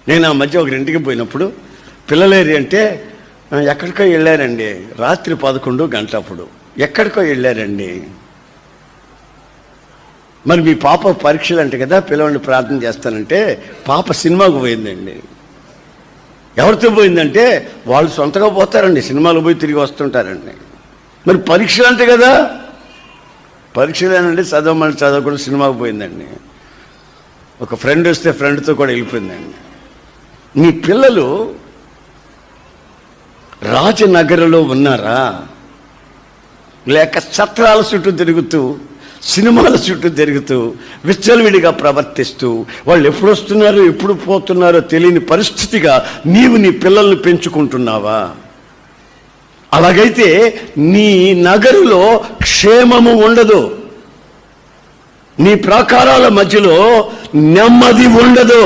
నేను ఆ మధ్య ఒక ఇంటికి పోయినప్పుడు పిల్లలేరి అంటే ఎక్కడికో వెళ్ళారండి, రాత్రి 11 గంటలప్పుడు ఎక్కడికో వెళ్ళారండి. మరి మీ పాప పరీక్షలు అంటే కదా పిల్లవాడిని ప్రార్థన చేస్తానంటే పాప సినిమాకు పోయిందండి. ఎవరితో పోయిందంటే వాళ్ళు సొంతగా పోతారండి, సినిమాలు పోయి తిరిగి వస్తుంటారండి. మరి పరీక్షలు అంటే కదా, పరీక్షలేనండి, చదవమని చదవకుండా సినిమాకు పోయిందండి. ఒక ఫ్రెండ్ వస్తే ఫ్రెండ్తో కూడా వెళ్ళిపోయిందండి. మీ పిల్లలు రాజనగరంలో ఉన్నారా, లేక ఛత్రాల చుట్టూ తిరుగుతూ సినిమాల చుట్టూ తిరుగుతూ విచ్చలవిడిగా ప్రవర్తిస్తూ వాళ్ళు ఎప్పుడు వస్తున్నారో ఎప్పుడు పోతున్నారో తెలియని పరిస్థితిగా నీవు నీ పిల్లల్ని పెంచుకుంటున్నావా? అలాగైతే నీ నగరులో క్షేమము ఉండదు, నీ ప్రాకారాల మధ్యలో నెమ్మది ఉండదు.